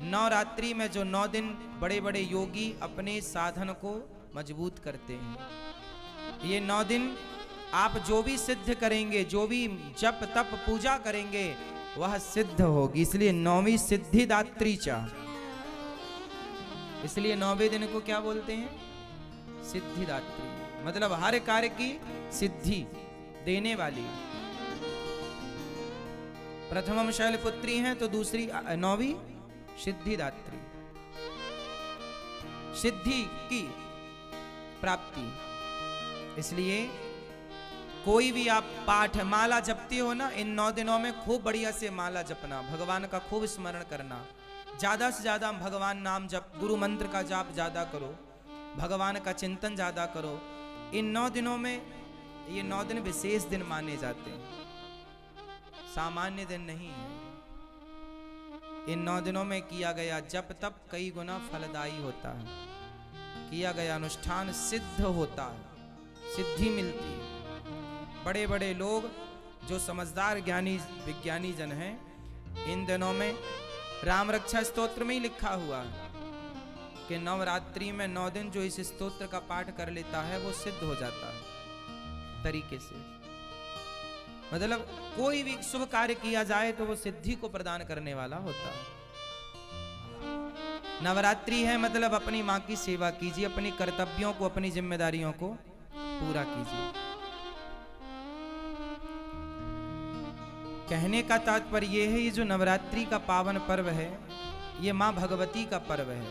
नवरात्रि में जो 9 दिन बड़े बड़े योगी अपने साधन को मजबूत करते हैं। ये 9 दिन आप जो भी सिद्ध करेंगे, जो भी जप तप पूजा करेंगे, वह सिद्ध होगी। इसलिए 9वीं सिद्धिदात्री चा, इसलिए 9वें दिन को क्या बोलते हैं? सिद्धिदात्री। मतलब हर कार्य की सिद्धि देने वाली। प्रथमम शैलपुत्री हैं तो दूसरी 9वीं सिद्धिदात्री, सिद्धि की प्राप्ति। इसलिए कोई भी आप पाठ माला जपते हो ना, इन 9 दिनों में खूब बढ़िया से माला जपना, भगवान का खूब स्मरण करना, ज्यादा से ज्यादा भगवान नाम जप, गुरु मंत्र का जाप ज्यादा करो, भगवान का चिंतन ज्यादा करो। इन 9 दिनों में ये 9 दिन विशेष दिन माने जाते हैं, सामान्य दिन नहीं है। इन 9 दिनों में किया गया जप तप कई गुना फलदायी होता है, किया गया अनुष्ठान सिद्ध होता है, सिद्धि मिलती है। बड़े बड़े लोग जो समझदार ज्ञानी विज्ञानी जन हैं, इन दिनों में राम रक्षा स्तोत्र में ही लिखा हुआ है कि नवरात्रि में 9 दिन जो इस स्तोत्र का पाठ कर लेता है वो सिद्ध हो जाता है तरीके से। मतलब कोई भी शुभ कार्य किया जाए तो वो सिद्धि को प्रदान करने वाला होता है। नवरात्रि है मतलब अपनी माँ की सेवा कीजिए, अपनी कर्तव्यों को, अपनी जिम्मेदारियों को पूरा कीजिए। कहने का तात्पर्य यह है, ये जो नवरात्रि का पावन पर्व है, ये माँ भगवती का पर्व है।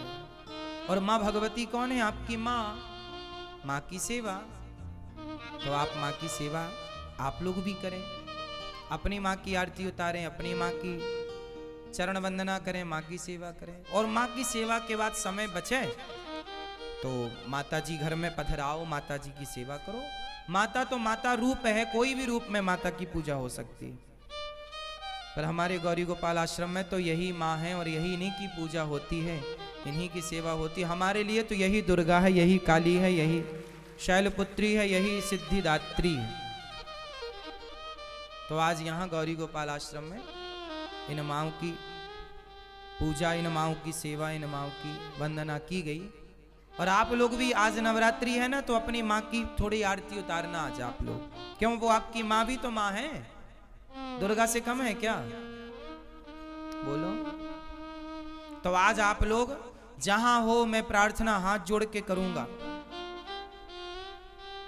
और माँ भगवती कौन है? आपकी माँ, माँ की सेवा। तो आप माँ की सेवा आप लोग भी करें, अपनी माँ की आरती उतारें, अपनी माँ की चरण वंदना करें, माँ की सेवा करें। और माँ की सेवा के बाद समय बचे तो माता जी घर में पधराओ, माता जी की सेवा करो। माता तो माता रूप है, कोई भी रूप में माता की पूजा हो सकती है। पर हमारे गौरी गोपाल आश्रम में तो यही माँ है और यही इन्हीं की पूजा होती है, इन्हीं की सेवा होती है। हमारे लिए तो यही दुर्गा है, यही काली है, यही शैलपुत्री है, यही सिद्धिदात्री है। तो आज यहाँ गौरी गोपाल आश्रम में इन माँओं की पूजा, इन माँओं की सेवा, इन माँओं की वंदना की गई। और आप लोग भी आज नवरात्रि है ना, तो अपनी माँ की थोड़ी आरती उतारना आज आप लोग। क्यों? वो आपकी माँ भी तो माँ है, दुर्गा से कम है क्या? बोलो। तो आज आप लोग जहां हो, मैं प्रार्थना हाथ जोड़ के करूंगा।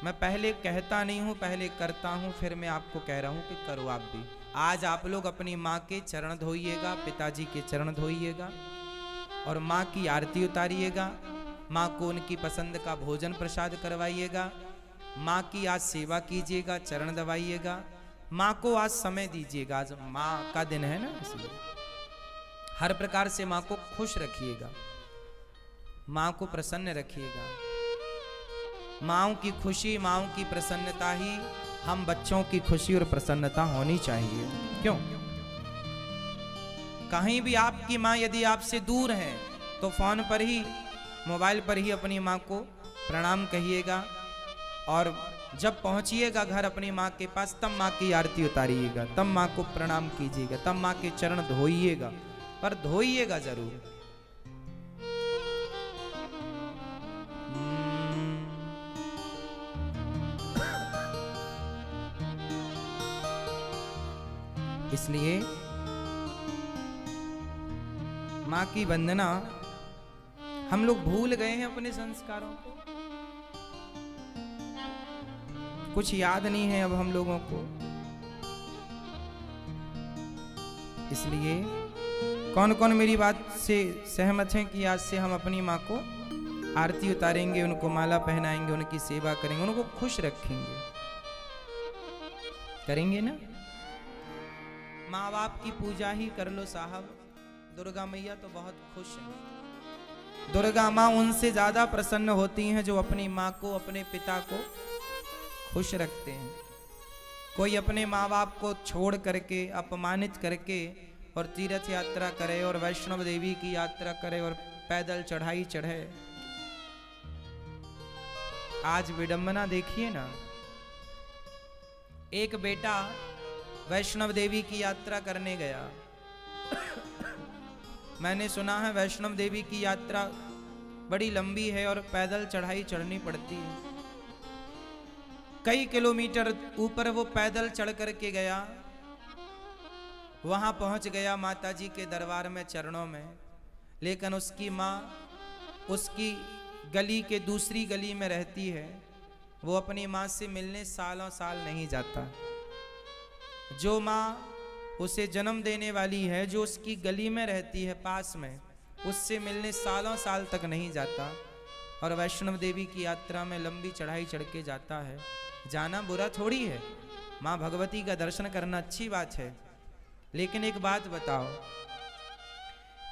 मैं पहले कहता नहीं हूं, पहले करता हूं, फिर मैं आपको कह रहा हूं कि करो आप भी। आज आप लोग अपनी माँ के चरण धोइएगा, पिताजी के चरण धोइएगा और माँ की आरती उतारिएगा। माँ को उनकी पसंद का भोजन प्रसाद करवाइएगा, माँ की आज सेवा कीजिएगा, चरण दबाइएगा, माँ को आज समय दीजिएगा। आज माँ का दिन है ना, इसलिए हर प्रकार से माँ को खुश रखिएगा, माँ को प्रसन्न रखिएगा। माँओं की खुशी, माँओं की प्रसन्नता ही हम बच्चों की खुशी और प्रसन्नता होनी चाहिए। क्यों? कहीं भी आपकी माँ यदि आपसे दूर है तो फोन पर ही, मोबाइल पर ही अपनी माँ को प्रणाम कहिएगा। और जब पहुंचिएगा घर अपनी माँ के पास, तब माँ की आरती उतारिएगा, तब माँ को प्रणाम कीजिएगा, तब माँ के चरण धोइएगा। पर धोइएगा जरूर। इसलिए माँ की वंदना हम लोग भूल गए हैं, अपने संस्कारों को कुछ याद नहीं है अब हम लोगों को। इसलिए कौन कौन मेरी बात से सहमत हैं कि आज से हम अपनी माँ को आरती उतारेंगे, उनको माला पहनाएंगे, उनकी सेवा करेंगे, उनको खुश रखेंगे? करेंगे ना? माँ बाप की पूजा ही कर लो साहब। दुर्गा मैया तो बहुत खुश हैं। दुर्गा माँ उनसे ज्यादा प्रसन्न होती हैं जो अपनी माँ को, अपने पिता को खुश रखते हैं। कोई अपने माँ बाप को छोड़ करके, अपमानित करके और तीर्थ यात्रा करे और वैष्णव देवी की यात्रा करे और पैदल चढ़ाई चढ़े। आज विडंबना देखिए ना, एक बेटा वैष्णव देवी की यात्रा करने गया मैंने सुना है वैष्णव देवी की यात्रा बड़ी लंबी है और पैदल चढ़ाई चढ़नी पड़ती है। कई किलोमीटर ऊपर वो पैदल चढ़ करके गया, वहां पहुंच गया माता जी के दरबार में चरणों में, लेकिन उसकी माँ उसकी गली के दूसरी गली में रहती है। वो अपनी माँ से मिलने सालों साल नहीं जाता। जो माँ उसे जन्म देने वाली है, जो उसकी गली में रहती है पास में, उससे मिलने सालों साल तक नहीं जाता। और वैष्णव देवी की यात्रा में लंबी चढ़ाई चढ़ के जाता है। जाना बुरा थोड़ी है, माँ भगवती का दर्शन करना अच्छी बात है। लेकिन एक बात बताओ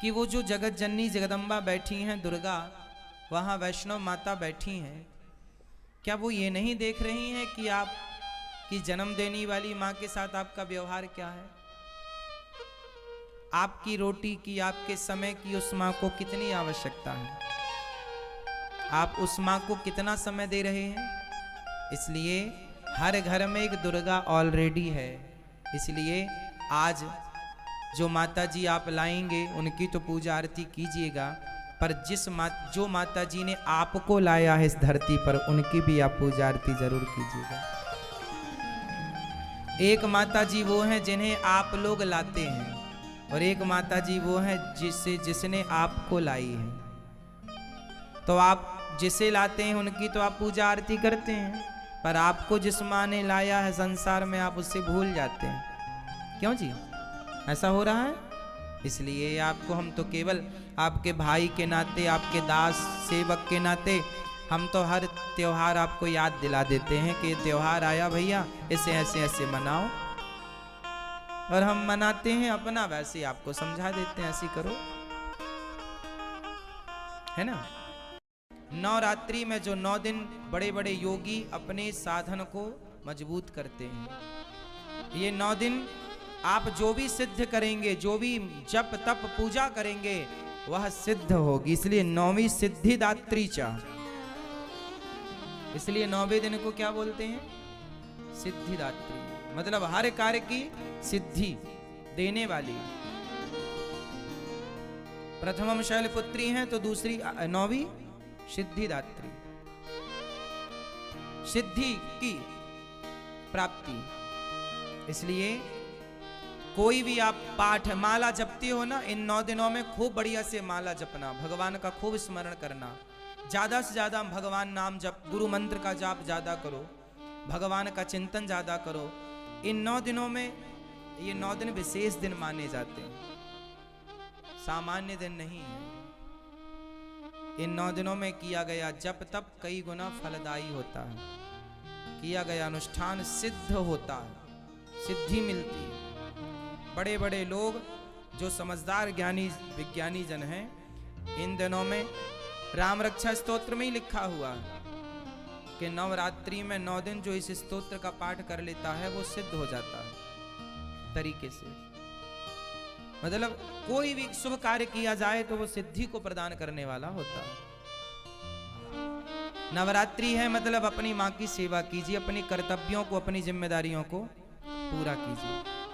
कि वो जो जगत जननी जगदम्बा बैठी हैं दुर्गा, वहाँ वैष्णव माता बैठी हैं, क्या वो ये नहीं देख रही हैं कि आप की जन्म देने वाली माँ के साथ आपका व्यवहार क्या है? आपकी रोटी की, आपके समय की उस माँ को कितनी आवश्यकता है? आप उस माँ को कितना समय दे रहे हैं? इसलिए हर घर में एक दुर्गा ऑलरेडी है। इसलिए आज जो माता जी आप लाएंगे उनकी तो पूजा आरती कीजिएगा, पर जो माता जी ने आपको लाया है इस धरती पर, उनकी भी आप पूजा आरती जरूर कीजिएगा। एक माता जी वो हैं जिन्हें आप लोग लाते हैं, और एक माता जी वो हैं जिसने आपको लाई है। तो आप जिसे लाते हैं उनकी तो आप पूजा आरती करते हैं, पर आपको जिस माँ ने लाया है संसार में, आप उससे भूल जाते हैं। क्यों जी, ऐसा हो रहा है? इसलिए आपको हम तो केवल आपके भाई के नाते, आपके दास सेवक के नाते हम तो हर त्योहार आपको याद दिला देते हैं कि त्योहार आया भैया, इसे ऐसे ऐसे मनाओ, और हम मनाते हैं अपना, वैसे आपको समझा देते हैं ऐसी करो, है ना। नवरात्रि में जो 9 दिन बड़े बड़े योगी अपने साधन को मजबूत करते हैं, ये 9 दिन आप जो भी सिद्ध करेंगे, जो भी जप तप पूजा करेंगे, वह सिद्ध होगी। इसलिए 9वीं सिद्धिदात्री चा, इसलिए 9वें दिन को क्या बोलते हैं? सिद्धिदात्री, मतलब हर कार्य की सिद्धि देने वाली। प्रथमम शैलपुत्री हैं तो दूसरी 9वीं सिद्धिदात्री, सिद्धि की प्राप्ति। इसलिए कोई भी आप पाठ माला जपते हो ना, इन 9 दिनों में खूब बढ़िया से माला जपना, भगवान का खूब स्मरण करना, ज्यादा से ज्यादा भगवान नाम जप, गुरु मंत्र का जाप ज्यादा करो, भगवान का चिंतन ज्यादा करो। इन 9 दिनों में, ये 9 दिन विशेष दिन माने जाते हैं, सामान्य दिन नहीं है। इन 9 दिनों में किया गया जप तप कई गुना फलदायी होता है, किया गया अनुष्ठान सिद्ध होता है, सिद्धि मिलती है। बड़े बड़े लोग जो समझदार ज्ञानी विज्ञानी जन हैं, इन दिनों में राम रक्षा स्तोत्र में ही लिखा हुआ है कि नवरात्रि में 9 दिन जो इस स्तोत्र का पाठ कर लेता है वो सिद्ध हो जाता है तरीके से। मतलब कोई भी शुभ कार्य किया जाए तो वो सिद्धि को प्रदान करने वाला होता है। नवरात्रि है मतलब अपनी माँ की सेवा कीजिए, अपनी कर्तव्यों को, अपनी जिम्मेदारियों को पूरा कीजिए।